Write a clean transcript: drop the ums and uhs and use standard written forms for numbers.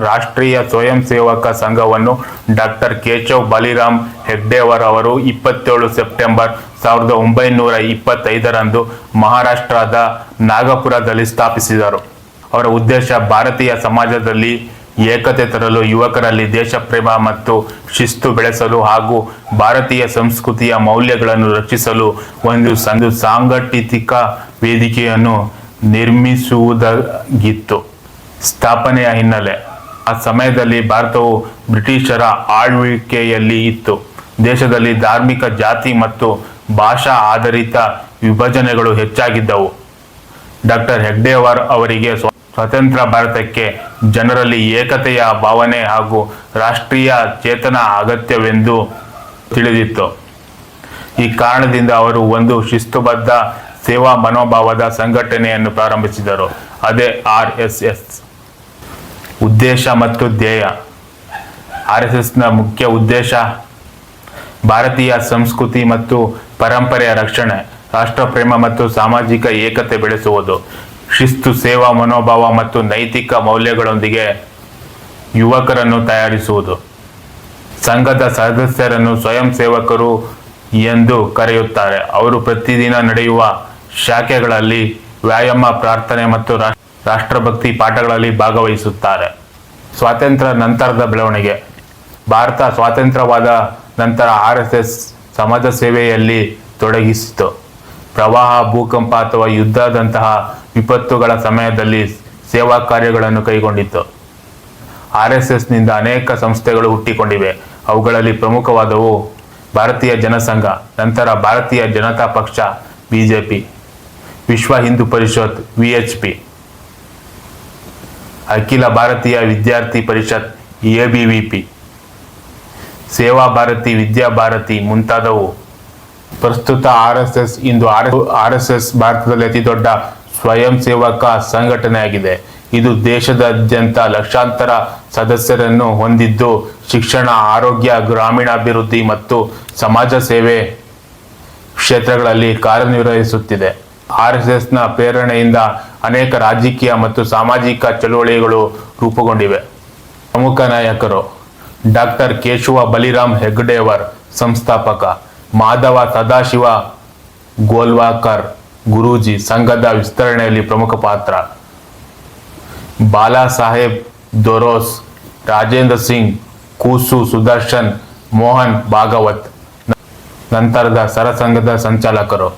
ರಾಷ್ಟ್ರೀಯ ಸ್ವಯಂ ಸೇವಕ ಸಂಘವನ್ನು ಡಾಕ್ಟರ್ ಕೇಶವ್ ಬಲಿರಾಮ್ ಹೆಗ್ಡೇವರ್ ಅವರು 27 ಸೆಪ್ಟೆಂಬರ್ 1925ರಂದು ಮಹಾರಾಷ್ಟ್ರದ ನಾಗಪುರದಲ್ಲಿ ಸ್ಥಾಪಿಸಿದರು. ಅವರ ಉದ್ದೇಶ ಭಾರತೀಯ ಸಮಾಜದಲ್ಲಿ ಏಕತೆ ತರಲು, ಯುವಕರಲ್ಲಿ ದೇಶಪ್ರೇಮ ಮತ್ತು ಶಿಸ್ತು ಬೆಳೆಸಲು ಹಾಗೂ ಭಾರತೀಯ ಸಂಸ್ಕೃತಿಯ ಮೌಲ್ಯಗಳನ್ನು ರಕ್ಷಿಸಲು ಒಂದು ಸಾಂಘಟಿಕ ವೇದಿಕೆಯನ್ನು ನಿರ್ಮಿಸುವುದಾಗಿತ್ತು. ಸ್ಥಾಪನೆಯ ಹಿನ್ನೆಲೆ: ಆ ಸಮಯದಲ್ಲಿ ಭಾರತವು ಬ್ರಿಟಿಷರ ಆಳ್ವಿಕೆಯಲ್ಲಿ ಇತ್ತು. ದೇಶದಲ್ಲಿ ಧಾರ್ಮಿಕ, ಜಾತಿ ಮತ್ತು ಭಾಷಾ ಆಧಾರಿತ ವಿಭಜನೆಗಳು ಹೆಚ್ಚಾಗಿದ್ದವು. ಡಾಕ್ಟರ್ ಹೆಗ್ಡೇವರ್ ಅವರಿಗೆ ಸ್ವತಂತ್ರ ಭಾರತಕ್ಕೆ ಜನರಲ್ಲಿ ಏಕತೆಯ ಭಾವನೆ ಹಾಗೂ ರಾಷ್ಟ್ರೀಯ ಚೇತನ ಅಗತ್ಯವೆಂದು ತಿಳಿದಿತ್ತು. ಈ ಕಾರಣದಿಂದ ಅವರು ಒಂದು ಶಿಸ್ತುಬದ್ಧ ಸೇವಾ ಮನೋಭಾವದ ಸಂಘಟನೆಯನ್ನು ಪ್ರಾರಂಭಿಸಿದರು. ಅದೇ RSS. ಉದ್ದೇಶ ಮತ್ತು ಧ್ಯೇಯ: RSSನ ಮುಖ್ಯ ಉದ್ದೇಶ ಭಾರತೀಯ ಸಂಸ್ಕೃತಿ ಮತ್ತು ಪರಂಪರೆಯ ರಕ್ಷಣೆ, ರಾಷ್ಟ್ರಪ್ರೇಮ ಮತ್ತು ಸಾಮಾಜಿಕ ಏಕತೆ ಬೆಳೆಸುವುದು, ಶಿಸ್ತು, ಸೇವಾ ಮನೋಭಾವ ಮತ್ತು ನೈತಿಕ ಮೌಲ್ಯಗಳೊಂದಿಗೆ ಯುವಕರನ್ನು ತಯಾರಿಸುವುದು. ಸಂಘದ ಸದಸ್ಯರನ್ನು ಸ್ವಯಂ ಸೇವಕರು ಎಂದು ಕರೆಯುತ್ತಾರೆ. ಅವರು ಪ್ರತಿದಿನ ನಡೆಯುವ ಶಾಖೆಗಳಲ್ಲಿ ವ್ಯಾಯಾಮ, ಪ್ರಾರ್ಥನೆ ಮತ್ತು ರಾಷ್ಟ್ರಭಕ್ತಿ ಪಾಠಗಳಲ್ಲಿ ಭಾಗವಹಿಸುತ್ತಾರೆ. ಸ್ವಾತಂತ್ರ್ಯ ನಂತರದ ಬೆಳವಣಿಗೆ: ಭಾರತ ಸ್ವಾತಂತ್ರ್ಯವಾದ ನಂತರ RSS ಸಮಾಜ ಸೇವೆಯಲ್ಲಿ ತೊಡಗಿಸಿತು. ಪ್ರವಾಹ, ಭೂಕಂಪ ಅಥವಾ ಯುದ್ಧದಂತಹ ವಿಪತ್ತುಗಳ ಸಮಯದಲ್ಲಿ ಸೇವಾ ಕಾರ್ಯಗಳನ್ನು ಕೈಗೊಂಡಿತು. RSSನಿಂದ ಅನೇಕ ಸಂಸ್ಥೆಗಳು ಹುಟ್ಟಿಕೊಂಡಿವೆ. ಅವುಗಳಲ್ಲಿ ಪ್ರಮುಖವಾದವು ಭಾರತೀಯ ಜನಸಂಘ, ನಂತರ ಭಾರತೀಯ ಜನತಾ ಪಕ್ಷ BJP, ವಿಶ್ವ ಹಿಂದೂ ಪರಿಷತ್ VHP, ಅಖಿಲ ಭಾರತೀಯ ವಿದ್ಯಾರ್ಥಿ ಪರಿಷತ್ ABVP, ಸೇವಾ ಭಾರತಿ, ವಿದ್ಯಾ ಭಾರತಿ ಮುಂತಾದವು. ಪ್ರಸ್ತುತ ಇಂದು RSS ಭಾರತದಲ್ಲಿ ಅತಿ ದೊಡ್ಡ ಸ್ವಯಂ ಸೇವಕ ಸಂಘಟನೆಯಾಗಿದೆ. ಇದು ದೇಶದಾದ್ಯಂತ ಲಕ್ಷಾಂತರ ಸದಸ್ಯರನ್ನು ಹೊಂದಿದ್ದು, ಶಿಕ್ಷಣ, ಆರೋಗ್ಯ, ಗ್ರಾಮೀಣಾಭಿವೃದ್ಧಿ ಮತ್ತು ಸಮಾಜ ಸೇವೆ ಕ್ಷೇತ್ರಗಳಲ್ಲಿ ಕಾರ್ಯನಿರ್ವಹಿಸುತ್ತಿದೆ. RSSನ ಪ್ರೇರಣೆಯಿಂದ ಅನೇಕ ರಾಜಕೀಯ ಮತ್ತು ಸಾಮಾಜಿಕ ಚಳುವಳಿಗಳು ರೂಪುಗೊಂಡಿವೆ. ಪ್ರಮುಖ ನಾಯಕರು: ಡಾಕ್ಟರ್ ಕೇಶವ ಬಲಿರಾಮ್ ಹೆಗ್ಡೇವರ್ ಸಂಸ್ಥಾಪಕ, ಮಾಧವ ಸದಾಶಿವ ಗೋಲ್ವಾಕರ್ ಗುರೂಜಿ ಸಂಘದ ವಿಸ್ತರಣೆಯಲ್ಲಿ ಪ್ರಮುಖ ಪಾತ್ರ, ಬಾಲಾ ಸಾಹೇಬ್ ದೊರೋಸ್, ರಾಜೇಂದ್ರ ಸಿಂಗ್, ಕೂಸು ಸುದರ್ಶನ್, ಮೋಹನ್ ಭಾಗವತ್ ನಂತರದ ಸರಸಂಘದ ಸಂಚಾಲಕರು.